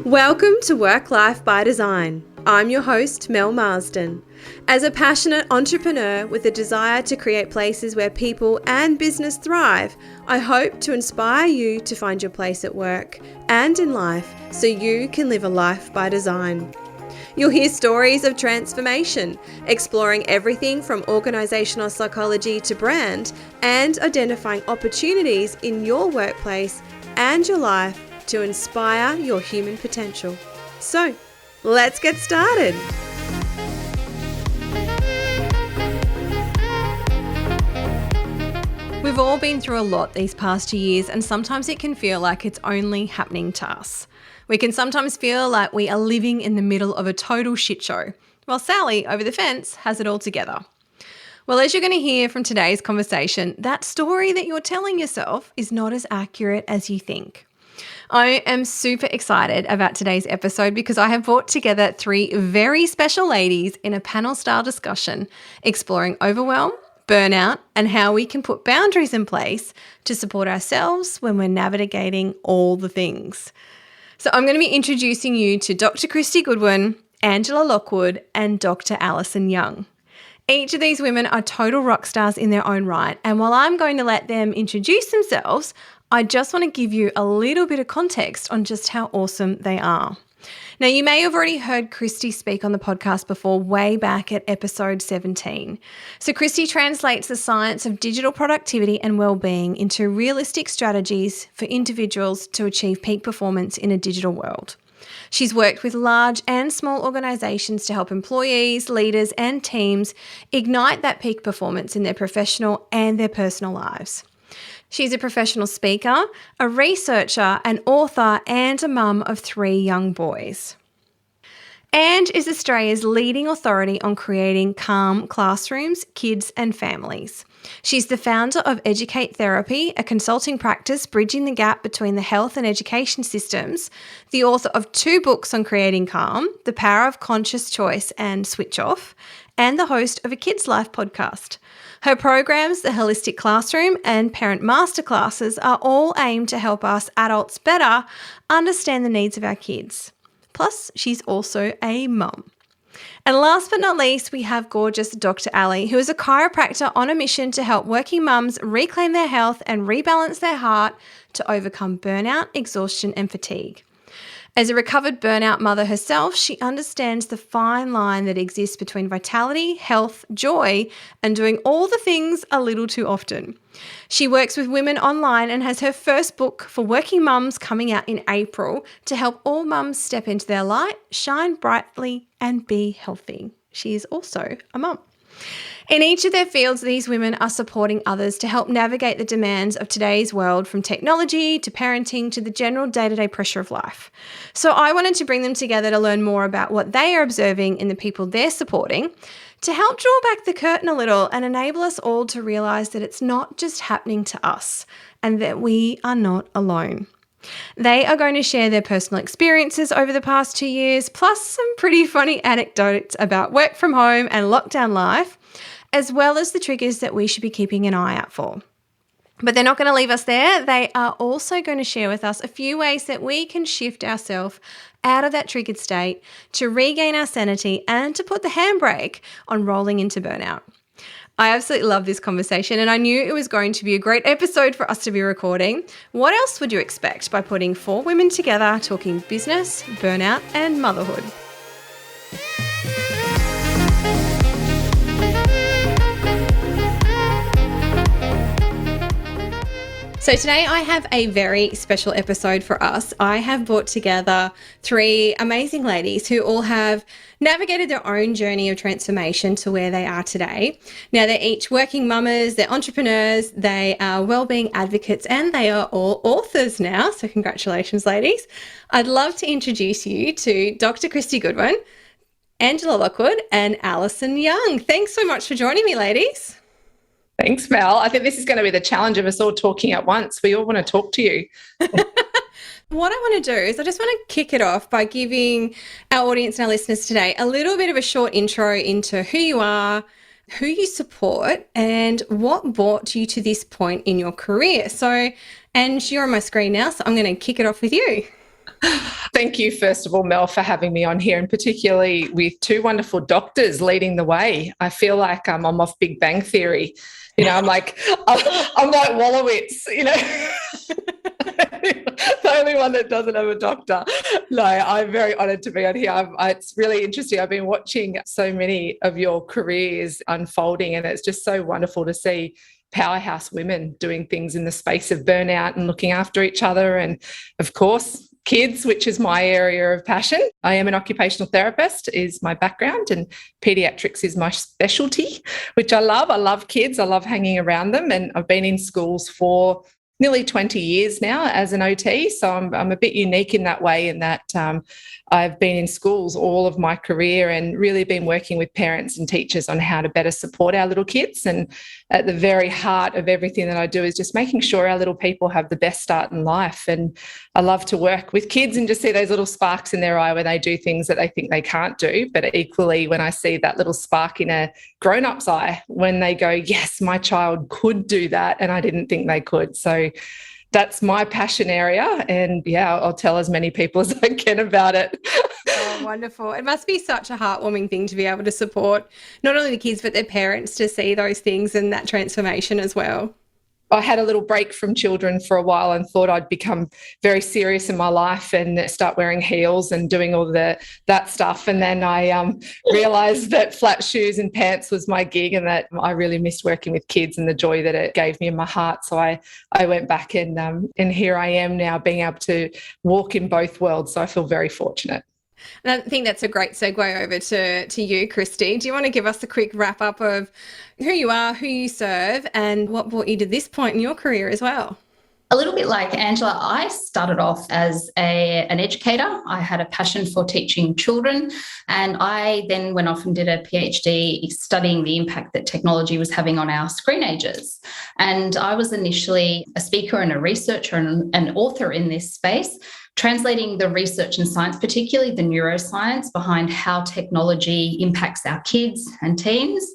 Welcome to Work Life by Design. I'm your host, Mel Marsden. As a passionate entrepreneur with a desire to create places where people and business thrive, I hope to inspire you to find your place at work and in life so you can live a life by design. You'll hear stories of transformation, exploring everything from organisational psychology to brand, and identifying opportunities in your workplace and your life to inspire your human potential. So, let's get started. We've all been through a lot these past 2 years, and sometimes it can feel like it's only happening to us. We can sometimes feel like we are living in the middle of a total shit show, while Sally over the fence has it all together. Well, as you're going to hear from today's conversation, that story that you're telling yourself is not as accurate as you think. I am super excited about today's episode because I have brought together three very special ladies in a panel-style discussion exploring overwhelm, burnout, and how we can put boundaries in place to support ourselves when we're navigating all the things. So I'm going to be introducing you to Dr. Kristy Goodwin, Angela Lockwood, and Dr. Alison Young. Each of these women are total rock stars in their own right, and while I'm going to let them introduce themselves, I just want to give you a little bit of context on just how awesome they are. Now, you may have already heard Kristy speak on the podcast before, way back at episode 17. So Kristy translates the science of digital productivity and well-being into realistic strategies for individuals to achieve peak performance in a digital world. She's worked with large and small organisations to help employees, leaders and teams ignite that peak performance in their professional and their personal lives. She's a professional speaker, a researcher, an author, and a mum of 3 young boys. And is Australia's leading authority on creating calm classrooms, kids, and families. She's the founder of Educate Therapy, a consulting practice bridging the gap between the health and education systems, the author of 2 books on creating calm, The Power of Conscious Choice and Switch Off, and the host of a Kids Life podcast. Her programs, The Holistic Classroom and Parent Masterclasses, are all aimed to help us adults better understand the needs of our kids. Plus, she's also a mum. And last but not least, we have gorgeous Dr. Ali, who is a chiropractor on a mission to help working mums reclaim their health and rebalance their heart to overcome burnout, exhaustion, and fatigue. As a recovered burnout mother herself, she understands the fine line that exists between vitality, health, joy, and doing all the things a little too often. She works with women online and has her first book for working mums coming out in April to help all mums step into their light, shine brightly, and be healthy. She is also a mum. In each of their fields, these women are supporting others to help navigate the demands of today's world, from technology to parenting to the general day-to-day pressure of life. So I wanted to bring them together to learn more about what they are observing in the people they're supporting, to help draw back the curtain a little and enable us all to realise that it's not just happening to us and that we are not alone. They are going to share their personal experiences over the past 2 years, plus some pretty funny anecdotes about work from home and lockdown life, as well as the triggers that we should be keeping an eye out for. But they're not going to leave us there. They are also going to share with us a few ways that we can shift ourselves out of that triggered state to regain our sanity and to put the handbrake on rolling into burnout. I absolutely love this conversation, and I knew it was going to be a great episode for us to be recording. What else would you expect by putting 4 women together talking business, burnout, and motherhood? So today I have a very special episode for us. I have brought together 3 amazing ladies who all have navigated their own journey of transformation to where they are today. Now, they're each working mamas, they're entrepreneurs, they are wellbeing advocates, and they are all authors now. So congratulations, ladies. I'd love to introduce you to Dr. Kristy Goodwin, Angela Lockwood, and Alison Young. Thanks so much for joining me, ladies. Thanks, Mel. I think this is going to be the challenge of us all talking at once. We all want to talk to you. What I want to do is I just want to kick it off by giving our audience and our listeners today a little bit of a short intro into who you are, who you support, and what brought you to this point in your career. So, and you're on my screen now, so I'm going to kick it off with you. Thank you, first of all, Mel, for having me on here, and particularly with two wonderful doctors leading the way. I feel like I'm off Big Bang Theory. I'm like Wallowitz, the only one that doesn't have a doctor. No, I'm very honoured to be on here. It's really interesting. I've been watching so many of your careers unfolding, and it's just so wonderful to see powerhouse women doing things in the space of burnout and looking after each other. And of course, kids, which is my area of passion. I am an occupational therapist, is my background, and pediatrics is my specialty, which I love. I love kids. I love hanging around them. And I've been in schools for nearly 20 years now as an OT. So I'm a bit unique in that way, in that I've been in schools all of my career and really been working with parents and teachers on how to better support our little kids. And at the very heart of everything that I do is just making sure our little people have the best start in life. And I love to work with kids and just see those little sparks in their eye when they do things that they think they can't do. But equally, when I see that little spark in a grown-up's eye, when they go, yes, my child could do that and I didn't think they could. So that's my passion area. And yeah, I'll tell as many people as I can about it. Oh, wonderful. It must be such a heartwarming thing to be able to support not only the kids, but their parents to see those things and that transformation as well. I had a little break from children for a while and thought I'd become very serious in my life and start wearing heels and doing all that stuff. And then I realised that flat shoes and pants was my gig, and that I really missed working with kids and the joy that it gave me in my heart. So I went back and here I am now, being able to walk in both worlds. So I feel very fortunate. And I think that's a great segue over to you, Kristy. Do you want to give us a quick wrap up of who you are, who you serve, and what brought you to this point in your career as well? A little bit like Angela, I started off as an educator. I had a passion for teaching children, and I then went off and did a PhD studying the impact that technology was having on our screenagers. And I was initially a speaker and a researcher and an author in this space, translating the research and science, particularly the neuroscience behind how technology impacts our kids and teens.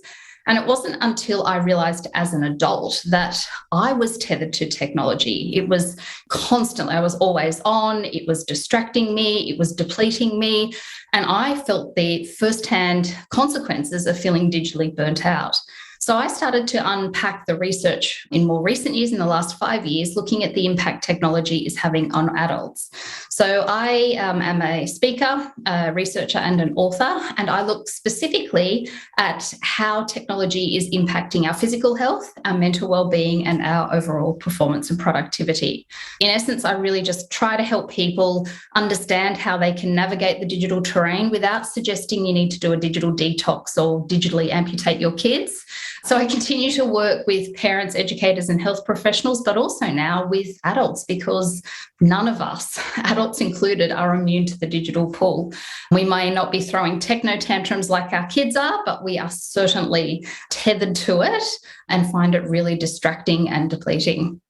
And it wasn't until I realised as an adult that I was tethered to technology. It was constantly, I was always on, it was distracting me, it was depleting me, and I felt the firsthand consequences of feeling digitally burnt out. So I started to unpack the research in more recent years, in the last 5 years, looking at the impact technology is having on adults. So I am a speaker, a researcher and an author, and I look specifically at how technology is impacting our physical health, our mental well-being, and our overall performance and productivity. In essence, I really just try to help people understand how they can navigate the digital terrain without suggesting you need to do a digital detox or digitally amputate your kids. So I continue to work with parents, educators, and health professionals, but also now with adults, because none of us, adults included, are immune to the digital pull. We may not be throwing techno tantrums like our kids are, but we are certainly tethered to it and find it really distracting and depleting.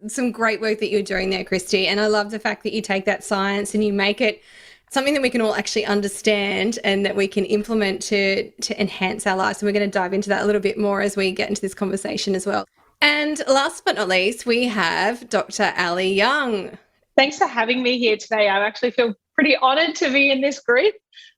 Some great work that you're doing there, Kristy. And I love the fact that you take that science and you make it something that we can all actually understand and that we can implement to enhance our lives. And we're going to dive into that a little bit more as we get into this conversation as well. And last but not least, we have Dr. Ali Young. Thanks for having me here today. I actually feel pretty honoured to be in this group.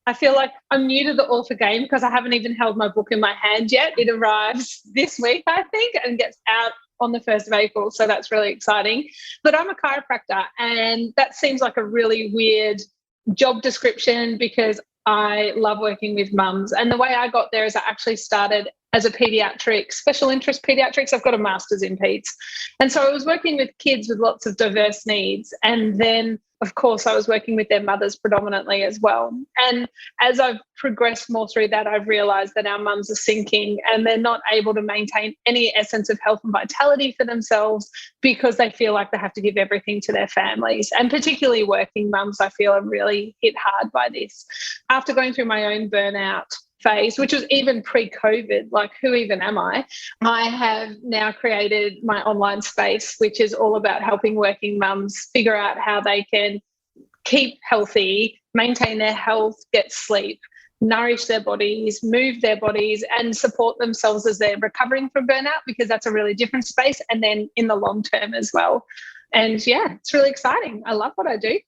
I feel like I'm new to the author game because I haven't even held my book in my hand yet. It arrives this week, I think, and gets out on the 1st of April. So that's really exciting. But I'm a chiropractor, and that seems like a really weird job description because I love working with mums. And the way I got there is I actually started as a pediatric, special interest pediatrics. I've got a master's in peds. And so I was working with kids with lots of diverse needs. And then, of course, I was working with their mothers predominantly as well. And as I've progressed more through that, I've realised that our mums are sinking and they're not able to maintain any essence of health and vitality for themselves because they feel like they have to give everything to their families. And particularly working mums, I feel, are really hit hard by this. After going through my own burnout phase, which was even pre-COVID, like who even am I have now created my online space, which is all about helping working mums figure out how they can keep healthy, maintain their health, get sleep, nourish their bodies, move their bodies, and support themselves as they're recovering from burnout, because that's a really different space, and then in the long term as well. And yeah, it's really exciting. I love what I do.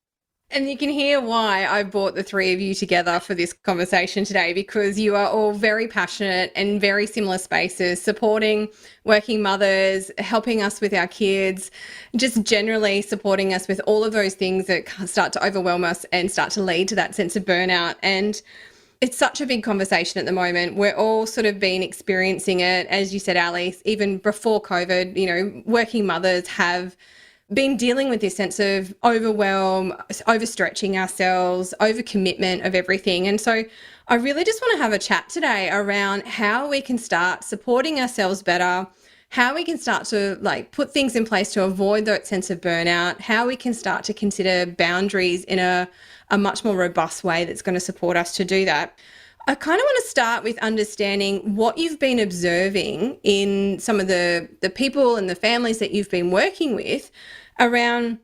And you can hear why I brought the three of you together for this conversation today, because you are all very passionate and very similar spaces, supporting working mothers, helping us with our kids, just generally supporting us with all of those things that start to overwhelm us and start to lead to that sense of burnout. And it's such a big conversation at the moment. We're all sort of been experiencing it. As you said, Alice, even before COVID, you know, working mothers have been dealing with this sense of overwhelm, overstretching ourselves, overcommitment of everything. And so I really just want to have a chat today around how we can start supporting ourselves better, how we can start to put things in place to avoid that sense of burnout, how we can start to consider boundaries in a much more robust way that's going to support us to do that. I kind of want to start with understanding what you've been observing in some of the people and the families that you've been working with around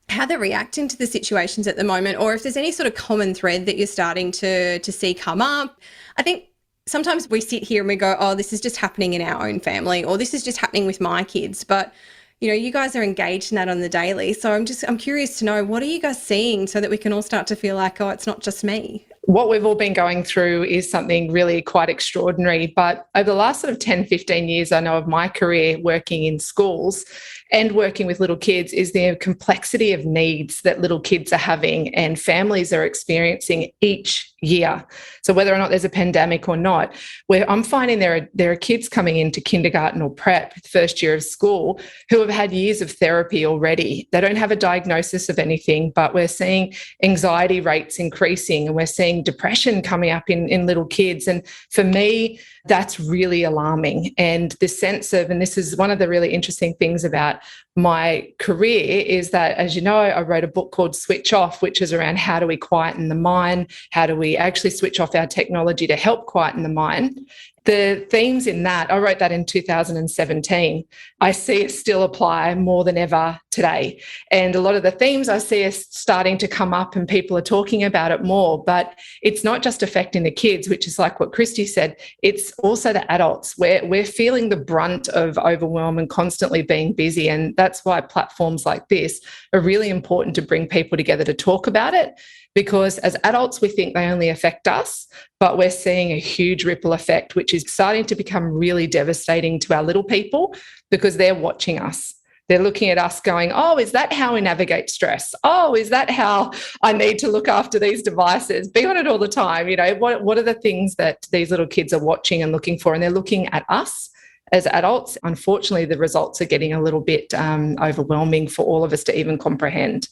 how they're reacting to the situations at the moment, or if there's any sort of common thread that you're starting to see come up. I think sometimes we sit here and we go, oh, this is just happening in our own family, or this is just happening with my kids. But, you know, you guys are engaged in that on the daily. So I'm curious to know, what are you guys seeing so that we can all start to feel like, oh, it's not just me? What we've all been going through is something really quite extraordinary. But over the last sort of 10, 15 years, I know of my career working in schools and working with little kids, is the complexity of needs that little kids are having and families are experiencing each year. So whether or not there's a pandemic or not, where I'm finding there are kids coming into kindergarten or prep, first year of school, who have had years of therapy already. They don't have a diagnosis of anything, but we're seeing anxiety rates increasing, and we're seeing depression coming up in little kids. And for me, that's really alarming. And the sense of, and this is one of the really interesting things about my career, is that, as you know, I wrote a book called Switch Off, which is around how do we quieten the mind? How do we actually switch off our technology to help quieten the mind? The themes in that, I wrote that in 2017. I see it still apply more than ever today. And a lot of the themes I see are starting to come up and people are talking about it more. But it's not just affecting the kids, which is like what Kristy said, it's also the adults. We're feeling the brunt of overwhelm and constantly being busy. And that's why platforms like this are really important to bring people together to talk about it. Because as adults, we think they only affect us, but we're seeing a huge ripple effect, which is starting to become really devastating to our little people, because they're watching us. They're looking at us going, oh, is that how we navigate stress? Oh, is that how I need to look after these devices? Be on it all the time. You know, what are the things that these little kids are watching and looking for? And they're looking at us as adults. Unfortunately, the results are getting a little bit overwhelming for all of us to even comprehend.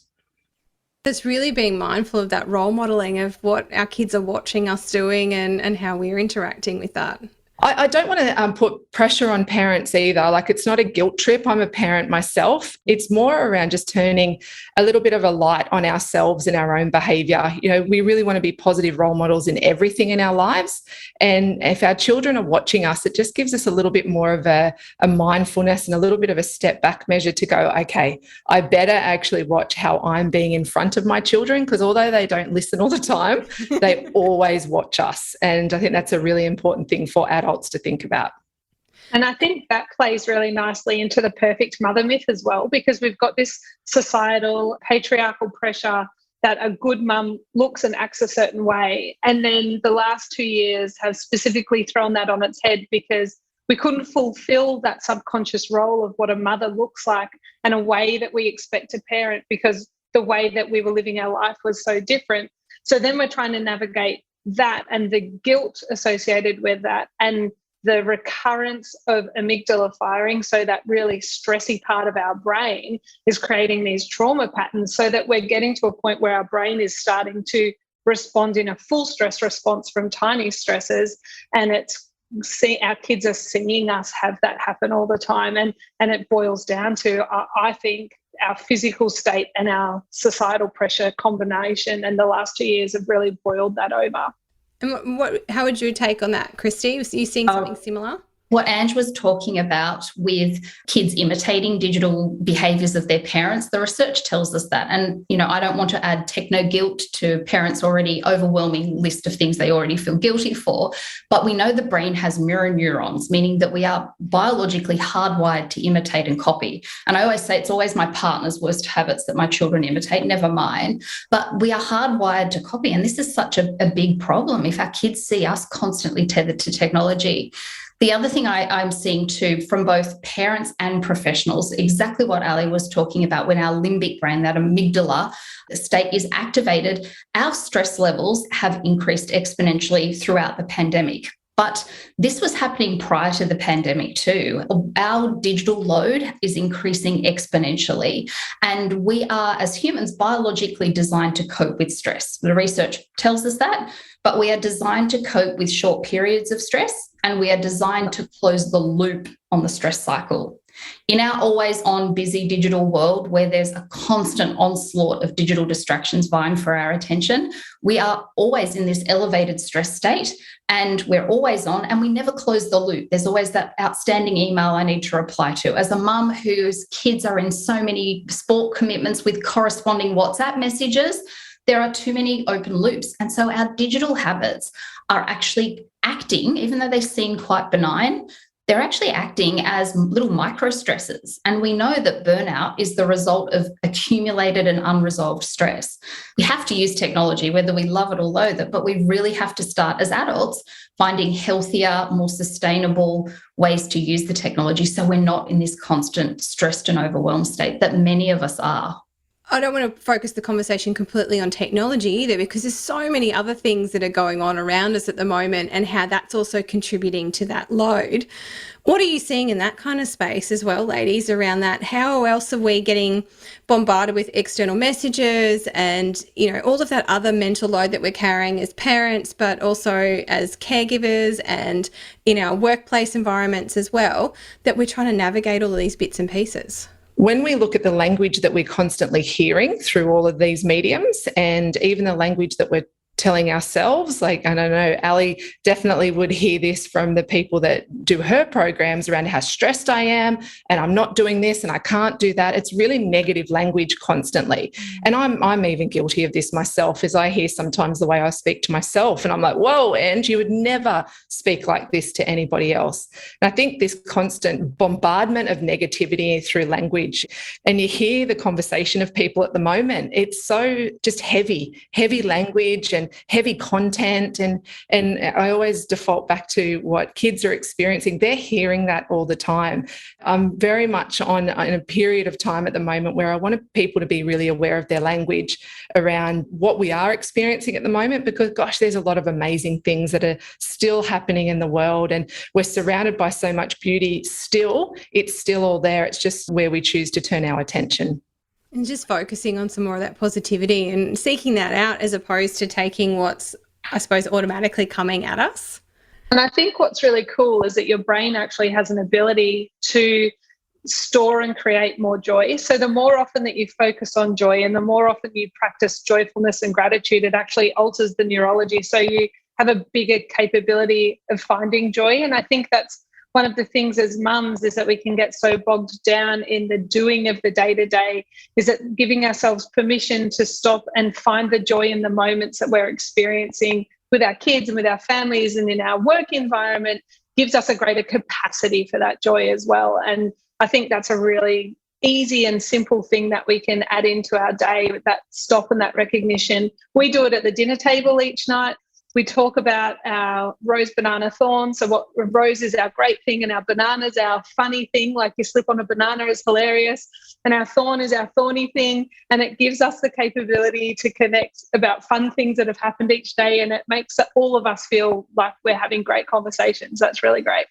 That's really being mindful of that role modelling of what our kids are watching us doing and how we're interacting with that. I don't want to put pressure on parents either. Like, it's not a guilt trip. I'm a parent myself. It's more around just turning a little bit of a light on ourselves and our own behaviour. You know, we really want to be positive role models in everything in our lives. And if our children are watching us, it just gives us a little bit more of a mindfulness and a little bit of a step back measure to go, okay, I better actually watch how I'm being in front of my children, because although they don't listen all the time, they always watch us. And I think that's a really important thing for adults to think about. And I think that plays really nicely into the perfect mother myth as well, because we've got this societal patriarchal pressure that a good mum looks and acts a certain way. And then the last 2 years have specifically thrown that on its head, because we couldn't fulfill that subconscious role of what a mother looks like and a way that we expect to parent, because the way that we were living our life was so different. So then we're trying to navigate that and the guilt associated with that, and the recurrence of amygdala firing. So that really stressy part of our brain is creating these trauma patterns, so that we're getting to a point where our brain is starting to respond in a full stress response from tiny stresses. And our kids are seeing us have that happen all the time. And it boils down to, I think, our physical state and our societal pressure combination, and the last 2 years have really boiled that over. And how would you take on that, Kristy? Are you seeing something similar? What Ange was talking about with kids imitating digital behaviours of their parents, the research tells us that. And, I don't want to add techno guilt to parents' already overwhelming list of things they already feel guilty for. But we know the brain has mirror neurons, meaning that we are biologically hardwired to imitate and copy. And I always say it's always my partner's worst habits that my children imitate, never mine. But we are hardwired to copy. And this is such a big problem if our kids see us constantly tethered to technology. The other thing I'm seeing too from both parents and professionals, exactly what Ali was talking about, when our limbic brain, that amygdala state is activated, our stress levels have increased exponentially throughout the pandemic. But this was happening prior to the pandemic too. Our digital load is increasing exponentially, and we are, as humans, biologically designed to cope with stress. The research tells us that, but we are designed to cope with short periods of stress, and we are designed to close the loop on the stress cycle. In our always-on busy digital world where there's a constant onslaught of digital distractions vying for our attention, we are always in this elevated stress state, and we're always on, and we never close the loop. There's always that outstanding email I need to reply to. As a mum whose kids are in so many sport commitments with corresponding WhatsApp messages, there are too many open loops. And so our digital habits are actually acting, even though they seem quite benign, they're actually acting as little micro stresses. And we know that burnout is the result of accumulated and unresolved stress. We have to use technology, whether we love it or loathe it, but we really have to start as adults finding healthier, more sustainable ways to use the technology so we're not in this constant stressed and overwhelmed state that many of us are. I don't want to focus the conversation completely on technology either, because there's so many other things that are going on around us at the moment and how that's also contributing to that load. What are you seeing in that kind of space as well, ladies, around that? How else are we getting bombarded with external messages and, all of that other mental load that we're carrying as parents, but also as caregivers and in our workplace environments as well, that we're trying to navigate all of these bits and pieces? When we look at the language that we're constantly hearing through all of these mediums, and even the language that we're telling ourselves, like, I don't know, Ali definitely would hear this from the people that do her programs around how stressed I am and I'm not doing this and I can't do that. It's really negative language constantly. And I'm even guilty of this myself, as I hear sometimes the way I speak to myself and I'm like, whoa, and you would never speak like this to anybody else. And I think this constant bombardment of negativity through language, and you hear the conversation of people at the moment, it's so just heavy language and heavy content, and I always default back to what kids are experiencing. They're hearing that all the time. I'm very much in a period of time at the moment where I want people to be really aware of their language around what we are experiencing at the moment, because gosh, there's a lot of amazing things that are still happening in the world, and we're surrounded by so much beauty still. It's still all there. It's just where we choose to turn our attention. And just focusing on some more of that positivity and seeking that out, as opposed to taking what's, I suppose, automatically coming at us. And I think what's really cool is that your brain actually has an ability to store and create more joy. So the more often that you focus on joy and the more often you practice joyfulness and gratitude, it actually alters the neurology. So you have a bigger capability of finding joy. And I think that's one of the things as mums, is that we can get so bogged down in the doing of the day-to-day, is that giving ourselves permission to stop and find the joy in the moments that we're experiencing with our kids and with our families and in our work environment gives us a greater capacity for that joy as well. And I think that's a really easy and simple thing that we can add into our day, with that stop and that recognition. We do it at the dinner table each night. We talk about our rose, banana, thorn. So what rose is our great thing and our banana is our funny thing, like you slip on a banana is hilarious. And our thorn is our thorny thing. And it gives us the capability to connect about fun things that have happened each day. And it makes all of us feel like we're having great conversations. That's really great.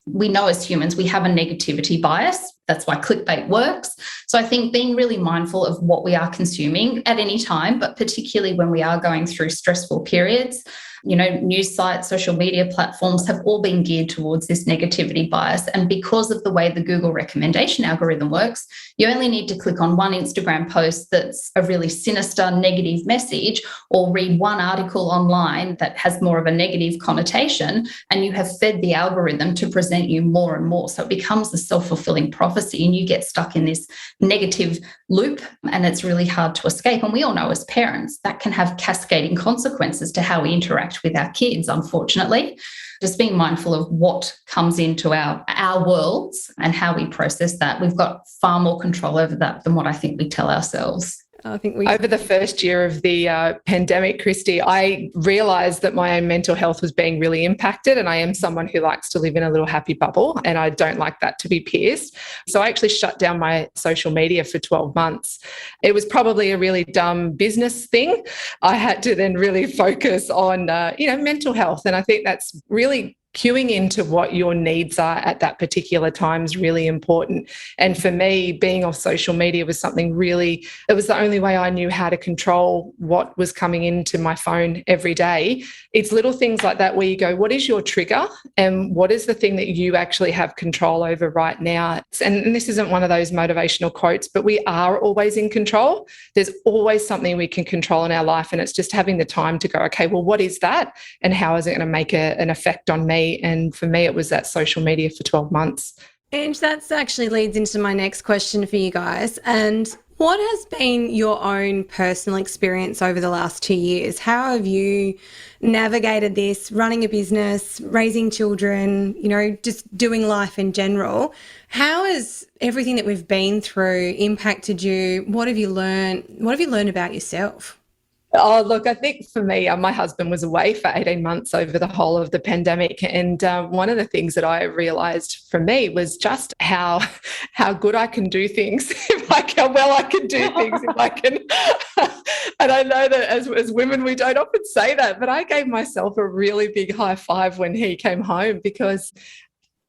We know as humans we have a negativity bias. That's why clickbait works. So I think being really mindful of what we are consuming at any time, but particularly when we are going through stressful periods, News sites, social media platforms have all been geared towards this negativity bias. And because of the way the Google recommendation algorithm works, you only need to click on one Instagram post that's a really sinister, negative message, or read one article online that has more of a negative connotation, and you have fed the algorithm to present you more and more. So it becomes the self-fulfilling prophecy, and you get stuck in this negative loop, and it's really hard to escape. And we all know as parents that can have cascading consequences to how we interact with our kids, unfortunately. Just being mindful of what comes into our worlds and how we process that. We've got far more control over that than what I think we tell ourselves. I think over the first year of the pandemic, Kristy, I realised that my own mental health was being really impacted, and I am someone who likes to live in a little happy bubble, and I don't like that to be pierced. So I actually shut down my social media for 12 months. It was probably a really dumb business thing. I had to then really focus on, mental health, and I think that's really queuing into what your needs are at that particular time is really important. And for me, being off social media was something really, it was the only way I knew how to control what was coming into my phone every day. It's little things like that where you go, what is your trigger and what is the thing that you actually have control over right now? And this isn't one of those motivational quotes, but we are always in control. There's always something we can control in our life, and it's just having the time to go, okay, well, what is that? And how is it going to make an effect on me? And for me, it was that social media for 12 months. And that actually leads into my next question for you guys. And what has been your own personal experience over the last 2 years? How have you navigated this, running a business, raising children, just doing life in general? How has everything that we've been through impacted you? What have you learned? What have you learned about yourself? Oh, look, I think for me, my husband was away for 18 months over the whole of the pandemic. And one of the things that I realised for me was just how good I can do things, how well I can do things, if I can. And I know that as women, we don't often say that, but I gave myself a really big high five when he came home, because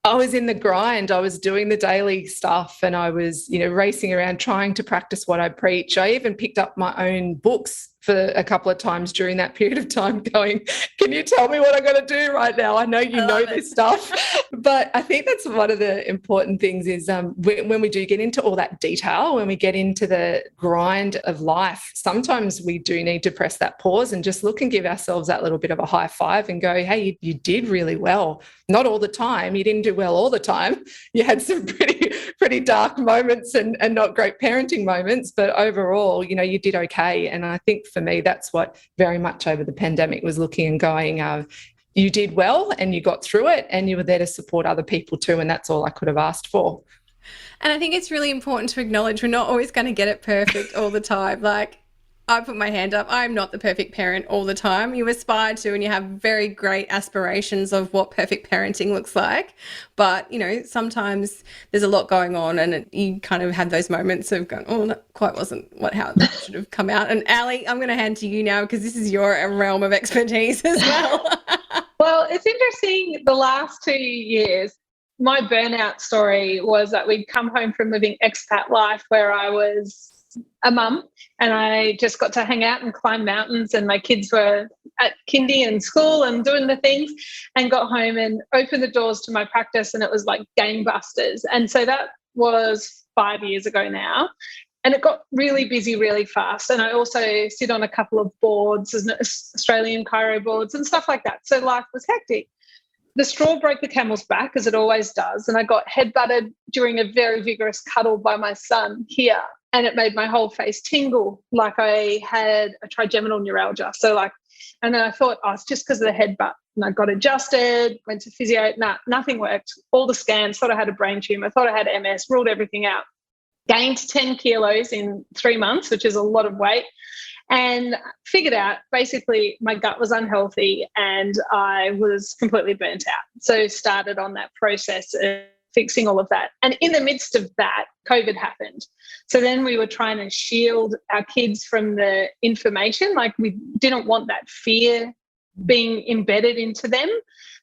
I was in the grind. I was doing the daily stuff, and I was, racing around trying to practice what I preach. I even picked up my own books for a couple of times during that period of time, going, can you tell me what I'm going to do right now? I know you know this stuff. But I think that's one of the important things is when we do get into all that detail, when we get into the grind of life, sometimes we do need to press that pause and just look and give ourselves that little bit of a high five and go, hey, you did really well. Not all the time. You didn't do well all the time. You had some pretty dark moments and not great parenting moments, but overall, you did okay. And I think for me, that's what very much over the pandemic was looking and going, you did well and you got through it, and you were there to support other people too. And that's all I could have asked for. And I think it's really important to acknowledge we're not always going to get it perfect all the time. Like, I put my hand up. I'm not the perfect parent all the time. You aspire to, and you have very great aspirations of what perfect parenting looks like. But, sometimes there's a lot going on, and you kind of have those moments of going, oh, that quite wasn't how that should have come out. And Ali, I'm going to hand to you now, because this is your realm of expertise as well. Well, it's interesting. The last 2 years, my burnout story was that we'd come home from living expat life where I was a mum, and I just got to hang out and climb mountains, and my kids were at kindy and school and doing the things, and got home and opened the doors to my practice, and it was like gangbusters. And so that was 5 years ago now, and it got really busy really fast. And I also sit on a couple of boards, Australian chiro boards and stuff like that. So life was hectic. The straw broke the camel's back, as it always does, and I got headbutted during a very vigorous cuddle by my son here. And it made my whole face tingle like I had a trigeminal neuralgia. And then I thought, it's just because of the headbutt. And I got adjusted, went to physio. Nothing worked. All the scans, thought I had a brain tumor, thought I had MS, ruled everything out. Gained 10 kilos in 3 months, which is a lot of weight. And figured out basically my gut was unhealthy and I was completely burnt out. So started on that process of fixing all of that. And in the midst of that, COVID happened. So then we were trying to shield our kids from the information. Like, we didn't want that fear being embedded into them.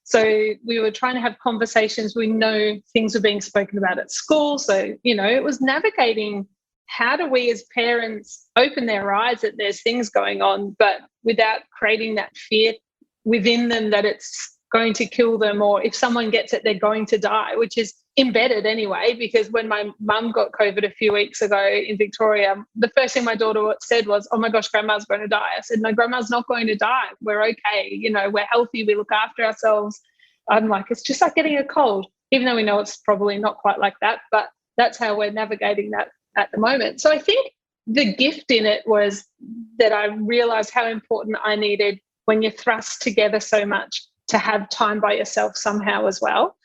So we were trying to have conversations. We know things were being spoken about at school. So, it was navigating, how do we as parents open their eyes that there's things going on, but without creating that fear within them that it's going to kill them, or if someone gets it, they're going to die, which is embedded anyway. Because when my mum got COVID a few weeks ago in Victoria, the first thing my daughter said was, "Oh my gosh, grandma's going to die." I said, "No, grandma's not going to die. We're okay. You know, we're healthy. We look after ourselves." I'm like, it's just like getting a cold, even though we know it's probably not quite like that, but that's how we're navigating that at the moment. So I think the gift in it was that I realized how important I needed, when you're thrust together so much, to have time by yourself somehow as well.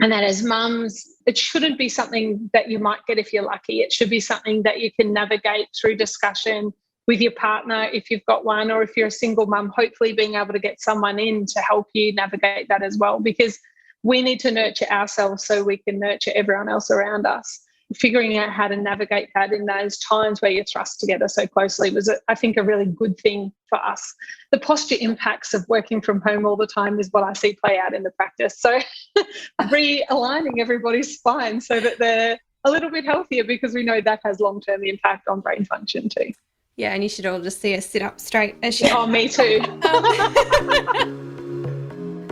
And that as mums, it shouldn't be something that you might get if you're lucky. It should be something that you can navigate through discussion with your partner if you've got one, or if you're a single mum, hopefully being able to get someone in to help you navigate that as well, because we need to nurture ourselves so we can nurture everyone else around us. Figuring out how to navigate that in those times where you're thrust together so closely was, I think, a really good thing for us. The posture impacts of working from home all the time is what I see play out in the practice. So realigning everybody's spine so that they're a little bit healthier, because we know that has long-term impact on brain function too. Yeah, and you should all just see her sit up straight as she... Oh, me too.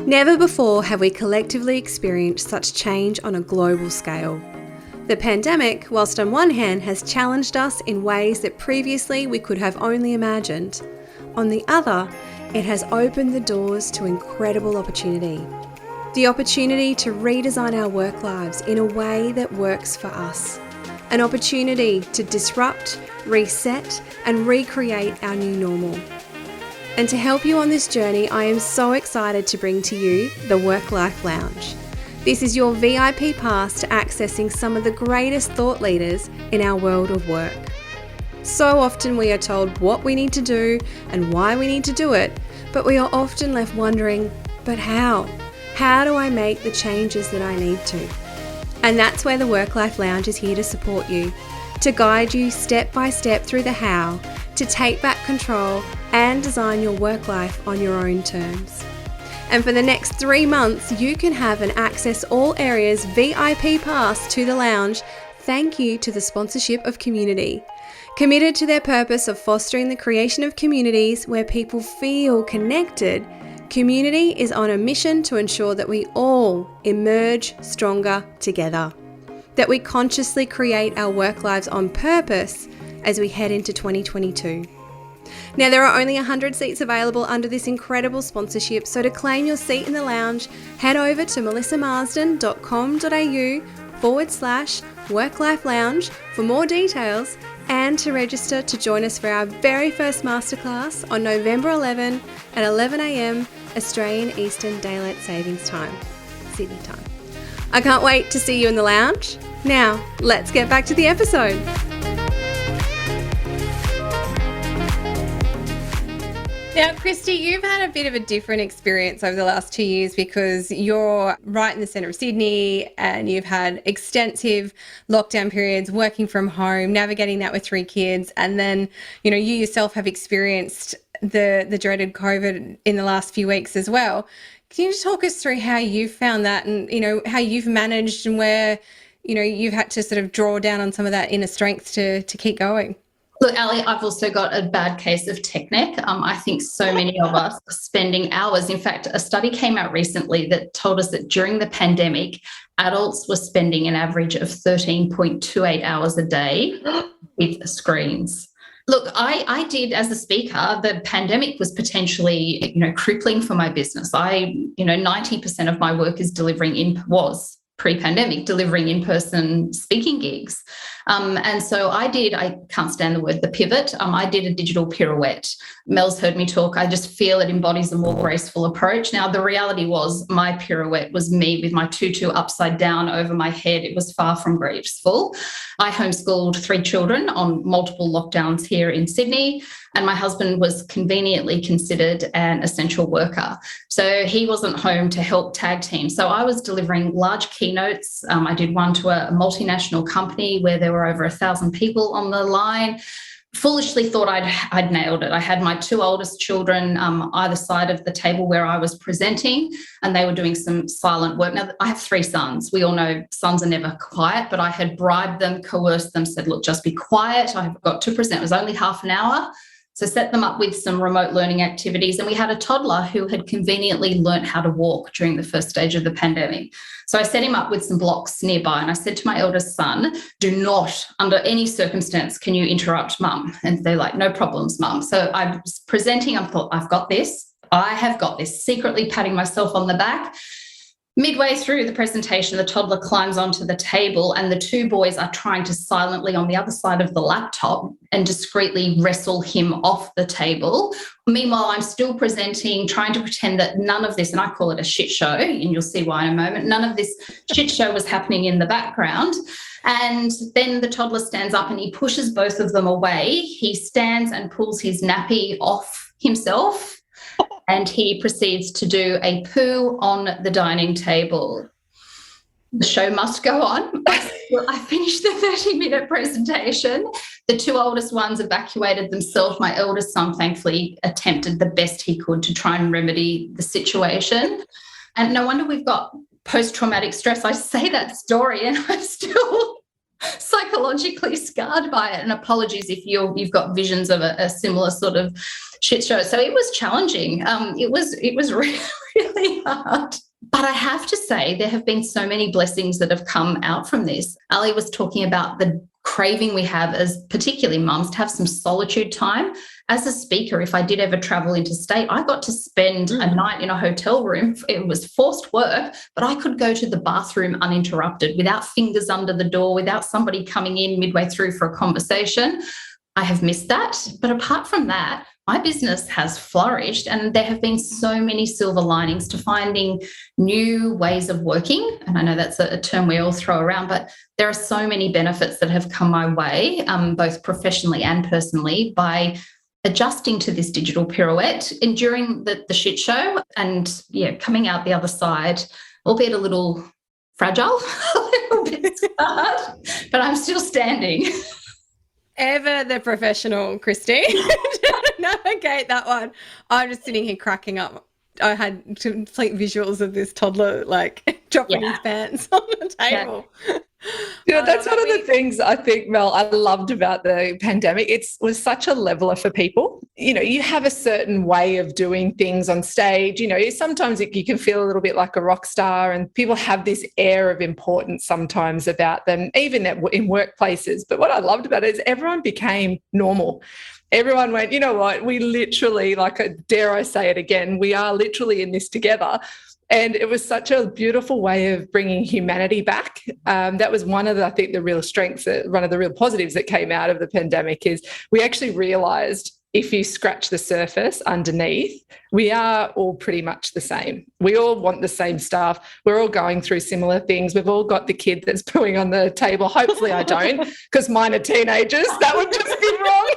Never before have we collectively experienced such change on a global scale. The pandemic, whilst on one hand has challenged us in ways that previously we could have only imagined, on the other, it has opened the doors to incredible opportunity. The opportunity to redesign our work lives in a way that works for us. An opportunity to disrupt, reset, and recreate our new normal. And to help you on this journey, I am so excited to bring to you the Work-Life Lounge. This is your VIP pass to accessing some of the greatest thought leaders in our world of work. So often we are told what we need to do and why we need to do it, but we are often left wondering, but how? How do I make the changes that I need to? And that's where the Work-Life Lounge is here to support you, to guide you step by step through the how, to take back control and design your work life on your own terms. And for the next 3 months, you can have an Access All Areas VIP pass to the lounge, thank you to the sponsorship of Community. Committed to their purpose of fostering the creation of communities where people feel connected, Community is on a mission to ensure that we all emerge stronger together, that we consciously create our work lives on purpose as we head into 2022. Now, there are only 100 seats available under this incredible sponsorship, so to claim your seat in the lounge, head over to melissamarsden.com.au/work-life lounge for more details and to register to join us for our very first masterclass on November 11 at 11 a.m. Australian Eastern Daylight Savings Time, Sydney time. I can't wait to see you in the lounge. Now, let's get back to the episode. Now, Kristy, you've had a bit of a different experience over the last 2 years because you're right in the centre of Sydney and you've had extensive lockdown periods, working from home, navigating that with 3 kids. And then, you know, you yourself have experienced the dreaded COVID in the last few weeks as well. Can you just talk us through how you've found that and, you know, how you've managed and where, you know, you've had to sort of draw down on some of that inner strength to keep going? Look, Ali, I've also got a bad case of tech neck. I think so many of us are spending hours. In fact, a study came out recently that told us that during the pandemic, adults were spending an average of 13.28 hours a day with screens. Look, I did, as a speaker, the pandemic was potentially, crippling for my business. 90% of my work is was pre-pandemic, delivering in-person speaking gigs. And so I can't stand the word, the pivot. I did a digital pirouette. Mel's heard me talk. I just feel it embodies a more graceful approach. Now, the reality was my pirouette was me with my tutu upside down over my head. It was far from graceful. I homeschooled 3 children on multiple lockdowns here in Sydney, and my husband was conveniently considered an essential worker. So he wasn't home to help tag team. So I was delivering large keynotes. I did one to a multinational company where there were over 1,000 people on the line. Foolishly thought I'd nailed it. I had my 2 oldest children either side of the table where I was presenting, and they were doing some silent work. Now, I have 3 sons. We all know sons are never quiet, but I had bribed them, coerced them, said, look, just be quiet. I've got to present. It was only half an hour. So set them up with some remote learning activities. And we had a toddler who had conveniently learnt how to walk during the first stage of the pandemic. So I set him up with some blocks nearby. And I said to my eldest son, do not, under any circumstance, can you interrupt mum? And they're like, no problems, mum. So I was presenting, I thought, I've got this. I have got this, secretly patting myself on the back. Midway through the presentation, the toddler climbs onto the table and the two boys are trying to silently on the other side of the laptop and discreetly wrestle him off the table. Meanwhile, I'm still presenting, trying to pretend that none of this, and I call it a shit show, and you'll see why in a moment, none of this shit show was happening in the background. And then the toddler stands up and he pushes both of them away. He stands and pulls his nappy off himself. And he proceeds to do a poo on the dining table. The show must go on. I finished the 30-minute presentation. The two oldest ones evacuated themselves. My eldest son, thankfully, attempted the best he could to try and remedy the situation. And no wonder we've got post-traumatic stress. I say that story and I'm still psychologically scarred by it. And apologies if you've got visions of a similar sort of shit show. So it was challenging. It was really, really hard. But I have to say, there have been so many blessings that have come out from this. Ali was talking about the craving we have as particularly mums to have some solitude time. As a speaker, if I did ever travel interstate, I got to spend a night in a hotel room. It was forced work, but I could go to the bathroom uninterrupted, without fingers under the door, without somebody coming in midway through for a conversation. I have missed that. But apart from that, my business has flourished and there have been so many silver linings to finding new ways of working. And I know that's a term we all throw around, but there are so many benefits that have come my way, both professionally and personally, by adjusting to this digital pirouette and during the shit show and coming out the other side, albeit a little fragile, a little bit scarred, but I'm still standing. Ever the professional, Kristy. Navigate that one. I'm just sitting here cracking up. I had complete visuals of this toddler dropping his pants on the table. That's one of the things I think, Mel, I loved about the pandemic. It was such a leveler for people. You have a certain way of doing things on stage. Sometimes you can feel a little bit like a rock star and people have this air of importance sometimes about them, even in workplaces. But what I loved about it is everyone became normal. Everyone went, you know what, we literally, dare I say it again, we are literally in this together. And it was such a beautiful way of bringing humanity back. That was one of the real strengths, one of the real positives that came out of the pandemic is we actually realised if you scratch the surface underneath, we are all pretty much the same. We all want the same stuff. We're all going through similar things. We've all got the kid that's pooing on the table. Hopefully I don't, because mine are teenagers. That would just be wrong.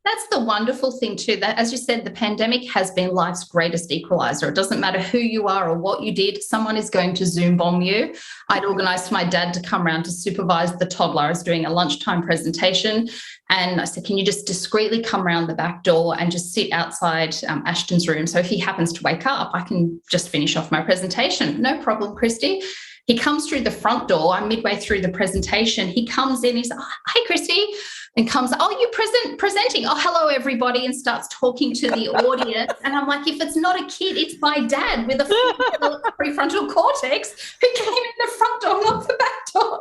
That's the wonderful thing too, that as you said, the pandemic has been life's greatest equalizer. It doesn't matter who you are or what you did, someone is going to Zoom bomb you. I'd organised for my dad to come around to supervise the toddler. I was doing a lunchtime presentation and I said, can you just discreetly come around the back door and just sit outside Ashton's room? So if he happens to wake up, I can just finish off my presentation. No problem, Kristy. He comes through the front door. I'm midway through the presentation. He comes in, he's like, hi, Kristy. And comes, you presenting. Oh, hello, everybody, and starts talking to the audience. And I'm like, if it's not a kid, it's my dad with a prefrontal cortex who came in the front door, not the back door.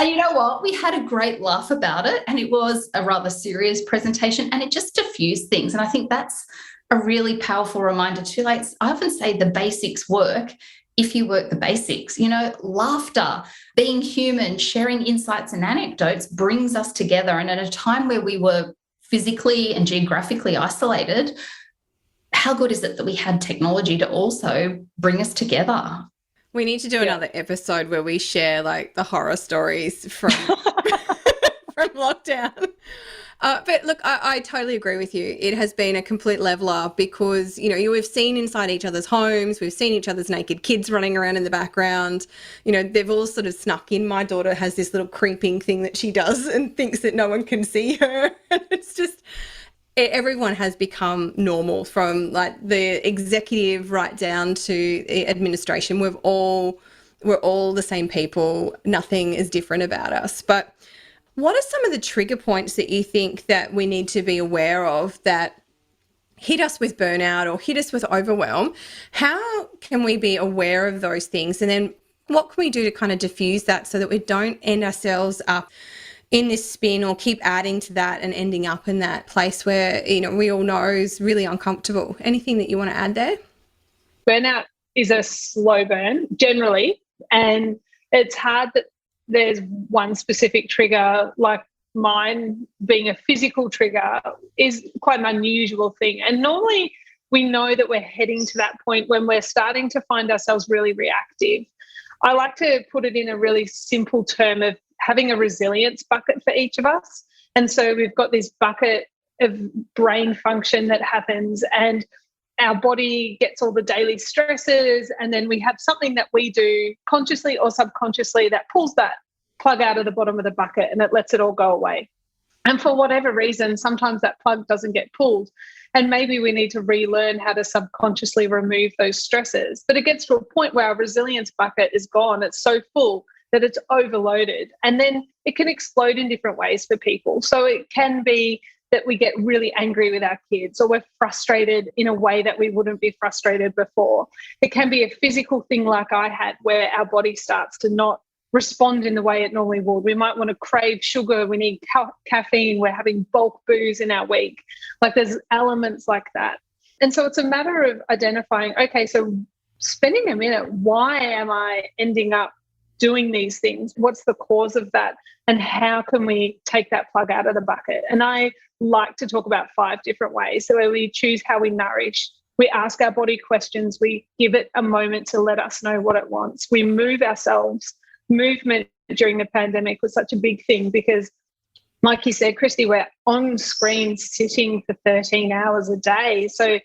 And you know what? We had a great laugh about it, and it was a rather serious presentation, and it just diffused things. And I think that's a really powerful reminder too. I often say the basics work if you work the basics. Laughter, being human, sharing insights and anecdotes brings us together. And at a time where we were physically and geographically isolated, how good is it that we had technology to also bring us together? We need to do another episode where we share the horror stories from from lockdown. But look, I totally agree with you. It has been a complete leveler because, we've seen inside each other's homes. We've seen each other's naked kids running around in the background. They've all sort of snuck in. My daughter has this little creeping thing that she does and thinks that no one can see her. And it's just, everyone has become normal, from the executive right down to administration. We're all the same people. Nothing is different about us. But What are some of the trigger points that you think that we need to be aware of that hit us with burnout or hit us with overwhelm? How can we be aware of those things? And then what can we do to kind of diffuse that so that we don't end ourselves up in this spin or keep adding to that and ending up in that place where, we all know is really uncomfortable? Anything that you want to add there? Burnout is a slow burn generally, and it's hard that there's one specific trigger. Like mine being a physical trigger is quite an unusual thing. And normally we know that we're heading to that point when we're starting to find ourselves really reactive. I like to put it in a really simple term of having a resilience bucket for each of us. And so we've got this bucket of brain function that happens, and our body gets all the daily stresses, and then we have something that we do consciously or subconsciously that pulls that plug out of the bottom of the bucket and it lets it all go away. And for whatever reason, sometimes that plug doesn't get pulled, and maybe we need to relearn how to subconsciously remove those stresses. But it gets to a point where our resilience bucket is gone. It's so full that it's overloaded, and then it can explode in different ways for people. So it can be that we get really angry with our kids, or we're frustrated in a way that we wouldn't be frustrated before. It can be a physical thing like I had, where our body starts to not respond in the way it normally would. We might want to crave sugar. We need caffeine. We're having bulk booze in our week. Like there's elements like that. And so it's a matter of identifying, okay, so spending a minute, why am I ending up doing these things? What's the cause of that? And how can we take that plug out of the bucket? And I like to talk about 5 different ways. So we choose how we nourish. We ask our body questions. We give it a moment to let us know what it wants. We move ourselves. Movement during the pandemic was such a big thing because, like you said, Kristy, we're on screen sitting for 13 hours a day. So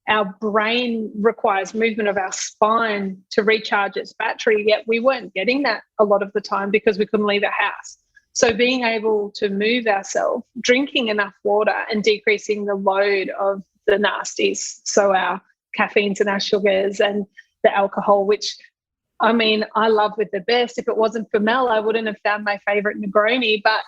our brain requires movement of our spine to recharge its battery, yet we weren't getting that a lot of the time because we couldn't leave our house. So being able to move ourselves, drinking enough water and decreasing the load of the nasties, so our caffeines and our sugars and the alcohol, which, I mean, I love with the best. If it wasn't for Mel, I wouldn't have found my favourite Negroni. But,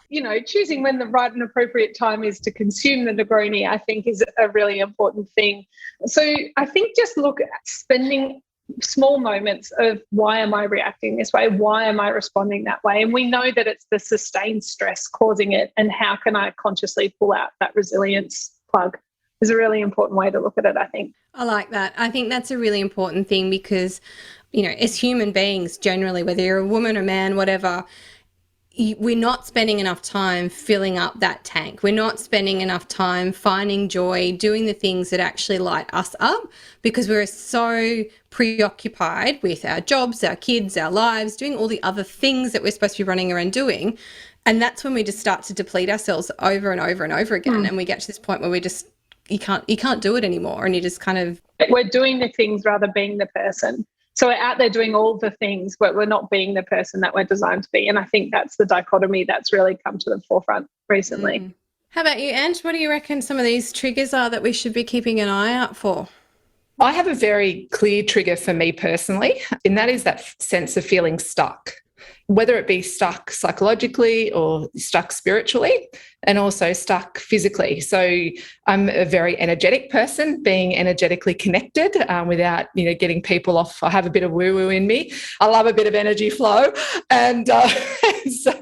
choosing when the right and appropriate time is to consume the Negroni, I think, is a really important thing. So I think just look at spending small moments of, why am I reacting this way? Why am I responding that way? And we know that it's the sustained stress causing it. And how can I consciously pull out that resilience plug is a really important way to look at it, I think. I like that. I think that's a really important thing because, as human beings generally, whether you're a woman or man, whatever, we're not spending enough time filling up that tank. We're not spending enough time finding joy, doing the things that actually light us up, because we're so preoccupied with our jobs, our kids, our lives, doing all the other things that we're supposed to be running around doing. And that's when we just start to deplete ourselves over and over and over again. And we get to this point where you can't do it anymore. And you just kind of... We're doing the things rather than being the person. So we're out there doing all the things, but we're not being the person that we're designed to be. And I think that's the dichotomy that's really come to the forefront recently. Mm. How about you, Ange? What do you reckon some of these triggers are that we should be keeping an eye out for? I have a very clear trigger for me personally, and that is that sense of feeling stuck, whether it be stuck psychologically or stuck spiritually, and also stuck physically. So I'm a very energetic person, being energetically connected without, getting people off. I have a bit of woo-woo in me. I love a bit of energy flow. And so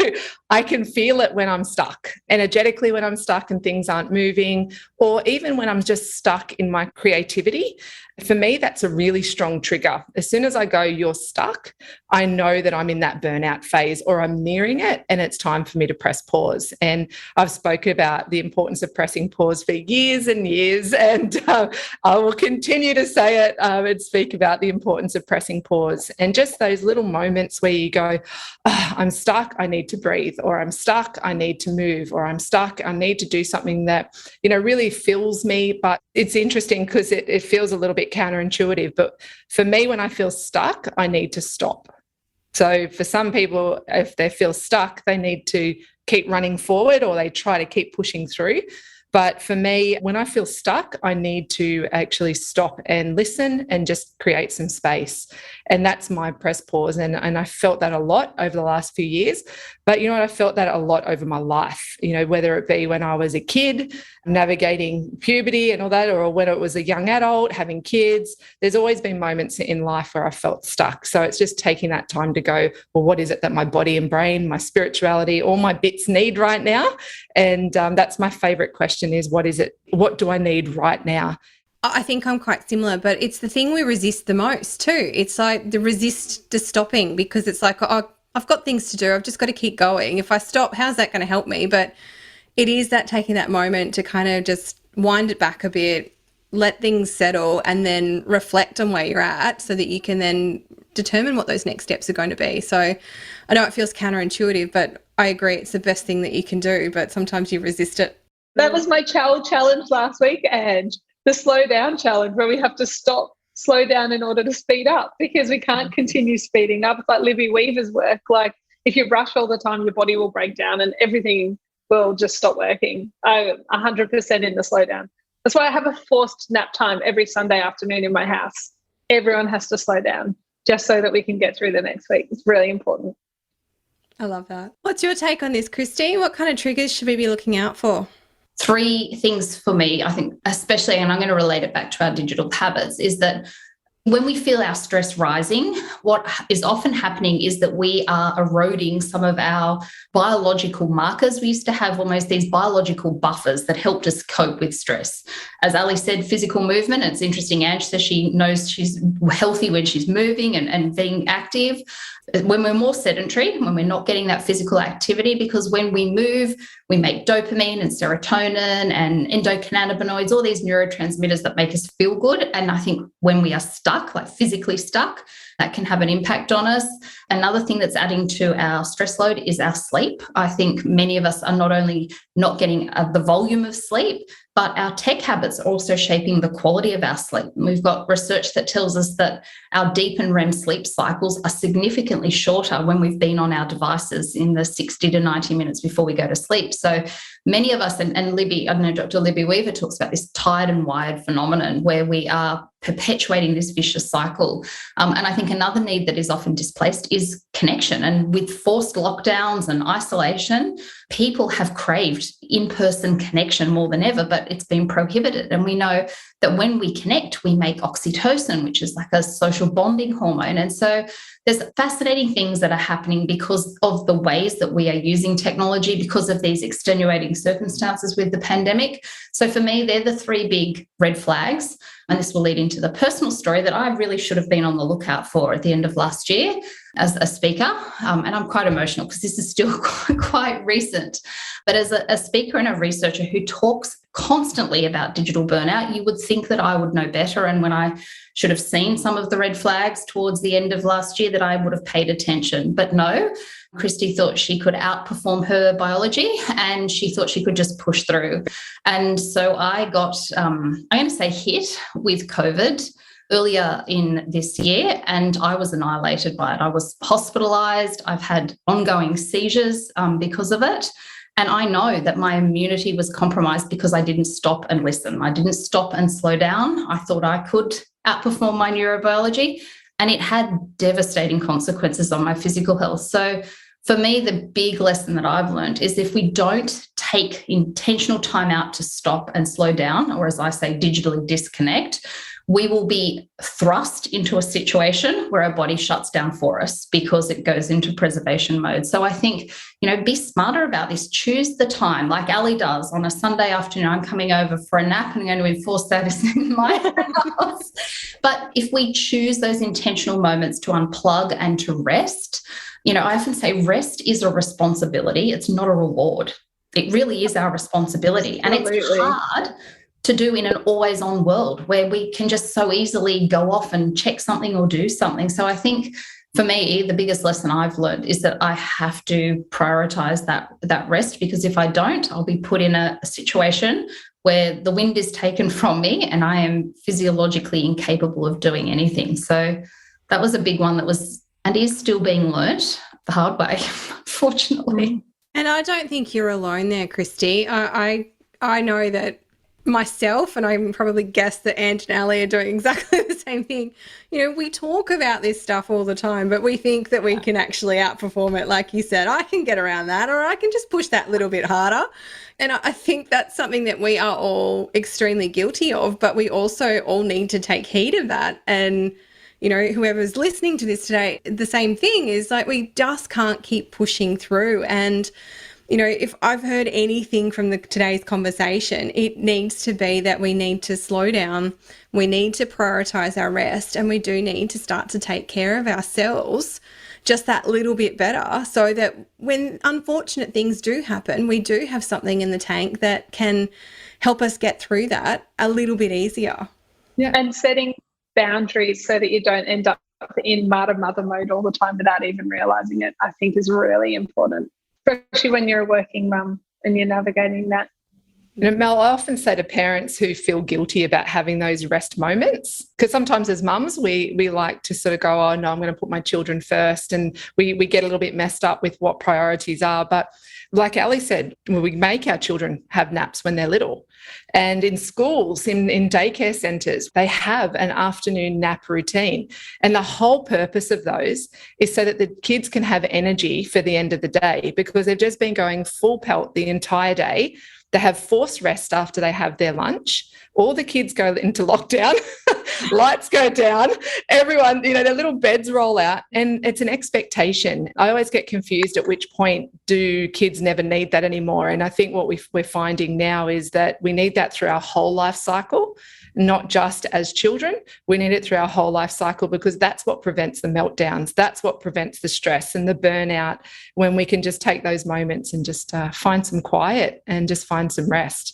I can feel it when I'm stuck, energetically when I'm stuck and things aren't moving, or even when I'm just stuck in my creativity. For me, that's a really strong trigger. As soon as I go, you're stuck, I know that I'm in that burnout phase or I'm nearing it, and it's time for me to press pause. And I've spoken about the importance of pressing pause for years and years, and I will continue to say it and speak about the importance of pressing pause. And just those little moments where you go, I'm stuck, I need to breathe, or I'm stuck, I need to move, or I'm stuck, I need to do something that, really fills me. But it's interesting because it feels a little bit counterintuitive. But for me, when I feel stuck, I need to stop. So for some people, if they feel stuck, they need to keep running forward or they try to keep pushing through. But for me, when I feel stuck, I need to actually stop and listen and just create some space. And that's my press pause. And I felt that a lot over the last few years. But you know what? I felt that a lot over my life, you know, whether it be when I was a kid, navigating puberty and all that, or when it was a young adult, having kids. There's always been moments in life where I felt stuck. So it's just taking that time to go, well, what is it that my body and brain, my spirituality, all my bits need right now? And that's my favorite question is, what is it? What do I need right now? I think I'm quite similar, but it's the thing we resist the most too. It's like the resist to stopping, because it's like, oh, I've got things to do. I've just got to keep going. If I stop, how's that going to help me? But it is that taking that moment to kind of just wind it back a bit, let things settle, and then reflect on where you're at so that you can then determine what those next steps are going to be. So I know it feels counterintuitive, but I agree it's the best thing that you can do, but sometimes you resist it. That was my challenge last week, and the slow down challenge, where we have to slow down in order to speed up, because we can't continue speeding up. It's like Libby Weaver's work. Like, if you rush all the time, your body will break down and everything will just stop working. I'm 100% in the slow down. That's why I have a forced nap time every Sunday afternoon in my house. Everyone has to slow down just so that we can get through the next week. It's really important. I love that. What's your take on this, Kristy? What kind of triggers should we be looking out for? 3 things for me, I think, especially, and I'm going to relate it back to our digital habits, is that when we feel our stress rising, what is often happening is that we are eroding some of our biological markers. We used to have almost these biological buffers that helped us cope with stress. As Ali said, physical movement. It's interesting, Ange says she knows she's healthy when she's moving and being active. When we're more sedentary, when we're not getting that physical activity, because when we move, we make dopamine and serotonin and endocannabinoids, all these neurotransmitters that make us feel good. And I think when we are stuck, like physically stuck, that can have an impact on us. Another thing that's adding to our stress load is our sleep. I think many of us are not only not getting the volume of sleep, but our tech habits are also shaping the quality of our sleep. And we've got research that tells us that our deep and REM sleep cycles are significantly shorter when we've been on our devices in the 60 to 90 minutes before we go to sleep. So many of us, and Libby, I know Dr. Libby Weaver talks about this tired and wired phenomenon where we are perpetuating this vicious cycle. And I think another need that is often displaced is connection. And with forced lockdowns and isolation, people have craved in-person connection more than ever, but it's been prohibited. And we know that when we connect, we make oxytocin, which is like a social bonding hormone. And so there's fascinating things that are happening because of the ways that we are using technology, because of these extenuating circumstances with the pandemic. So for me, they're the 3 big red flags. And this will lead into the personal story that I really should have been on the lookout for at the end of last year as a speaker. And I'm quite emotional because this is still quite recent. But as a speaker and a researcher who talks constantly about digital burnout, you would think that I would know better. And when I should have seen some of the red flags towards the end of last year, that I would have paid attention. But no, Kristy thought she could outperform her biology and she thought she could just push through. And so I got, I'm going to say hit with COVID earlier in this year, and I was annihilated by it. I was hospitalized. I've had ongoing seizures because of it. And I know that my immunity was compromised because I didn't stop and listen. I didn't stop and slow down. I thought I could outperform my neurobiology, and it had devastating consequences on my physical health. So for me, the big lesson that I've learned is if we don't take intentional time out to stop and slow down, or as I say, digitally disconnect, we will be thrust into a situation where our body shuts down for us because it goes into preservation mode. So I think, be smarter about this. Choose the time, like Ali does on a Sunday afternoon. I'm coming over for a nap and I'm going to enforce that in my house. But if we choose those intentional moments to unplug and to rest, I often say rest is a responsibility. It's not a reward. It really is our responsibility. Absolutely. And it's hard to do in an always on world where we can just so easily go off and check something or do something. So I think for me, the biggest lesson I've learned is that I have to prioritize that rest, because if I don't, I'll be put in a situation where the wind is taken from me and I am physiologically incapable of doing anything. So that was a big one that was and is still being learnt the hard way, unfortunately. And I don't think you're alone there, Kristy. I I know that myself, and I can probably guess that Ant and Ali are doing exactly the same thing. We talk about this stuff all the time, but we think that we can actually outperform it. Like you said, I can get around that, or I can just push that little bit harder. And I think that's something that we are all extremely guilty of, but we also all need to take heed of that. And, whoever's listening to this today, the same thing is like, we just can't keep pushing through. And if I've heard anything from today's conversation, it needs to be that we need to slow down, we need to prioritise our rest, and we do need to start to take care of ourselves just that little bit better, so that when unfortunate things do happen, we do have something in the tank that can help us get through that a little bit easier. Yeah, and setting boundaries so that you don't end up in mother mode all the time without even realising it, I think is really important, especially when you're a working mum and you're navigating that. Mel, I often say to parents who feel guilty about having those rest moments, because sometimes as mums, we like to sort of go, oh, no, I'm going to put my children first, and we get a little bit messed up with what priorities are. But like Ali said, we make our children have naps when they're little. And in schools, in daycare centres, they have an afternoon nap routine. And the whole purpose of those is so that the kids can have energy for the end of the day, because they've just been going full pelt the entire day. They have forced rest after they have their lunch. All the kids go into lockdown, lights go down, everyone, their little beds roll out, and it's an expectation. I always get confused at which point do kids never need that anymore. And I think what we're finding now is that we need that through our whole life cycle, not just as children. We need it through our whole life cycle, because that's what prevents the meltdowns. That's what prevents the stress and the burnout, when we can just take those moments and just find some quiet and just find some rest.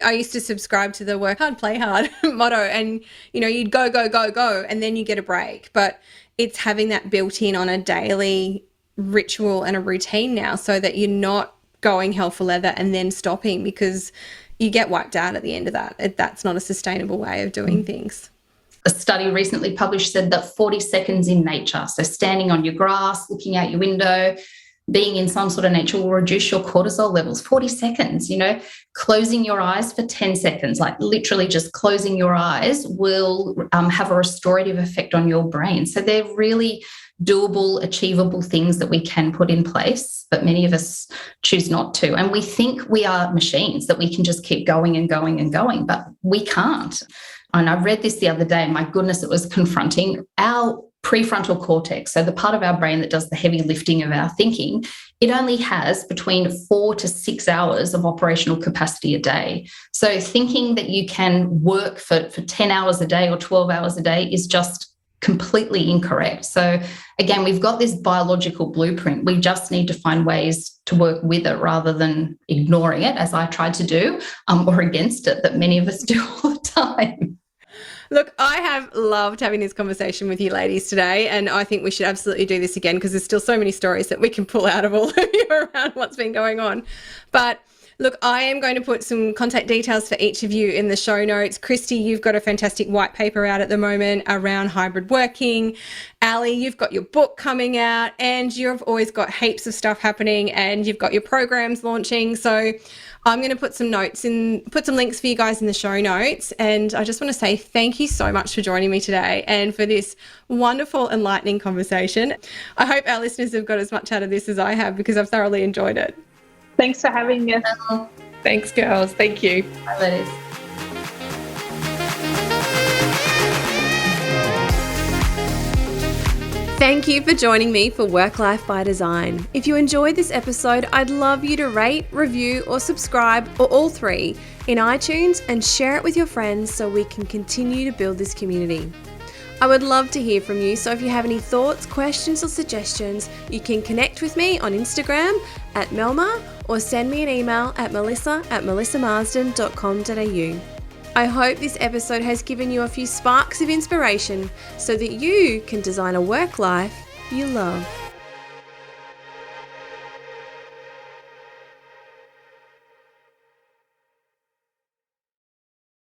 I used to subscribe to the work hard, play hard motto, and, you'd go, go, go, go, and then you get a break. But it's having that built in on a daily ritual and a routine now, so that you're not going hell for leather and then stopping, because you get wiped out at the end of that. That's not a sustainable way of doing things. A study recently published said that 40 seconds in nature, so standing on your grass, looking out your window, being in some sort of nature, will reduce your cortisol levels. 40 seconds, closing your eyes for 10 seconds, like literally just closing your eyes, will have a restorative effect on your brain. So they're really doable, achievable things that we can put in place, but many of us choose not to. And we think we are machines, that we can just keep going and going and going, but we can't. And I read this the other day, and my goodness, it was confronting. Our prefrontal cortex, so the part of our brain that does the heavy lifting of our thinking, it only has between 4 to 6 hours of operational capacity a day. So thinking that you can work for 10 hours a day or 12 hours a day is just completely incorrect. So again, we've got this biological blueprint. We just need to find ways to work with it rather than ignoring it, as I tried to do, or against it, that many of us do all the time. Look, I have loved having this conversation with you ladies today, and I think we should absolutely do this again, because there's still so many stories that we can pull out of all of you around what's been going on. But look, I am going to put some contact details for each of you in the show notes. Kristy, you've got a fantastic white paper out at the moment around hybrid working. Ali, you've got your book coming out, and you've always got heaps of stuff happening, and you've got your programs launching. So I'm going to put some links for you guys in the show notes. And I just want to say thank you so much for joining me today and for this wonderful, enlightening conversation. I hope our listeners have got as much out of this as I have, because I've thoroughly enjoyed it. Thanks for having us. Thanks, girls. Thank you. Bye, ladies. Thank you for joining me for Work Life by Design. If you enjoyed this episode, I'd love you to rate, review, or subscribe, or all three, in iTunes, and share it with your friends so we can continue to build this community. I would love to hear from you, so if you have any thoughts, questions, or suggestions, you can connect with me on Instagram at Melma, or send me an email at melissa@melissamarsden.com.au. I hope this episode has given you a few sparks of inspiration so that you can design a work life you love.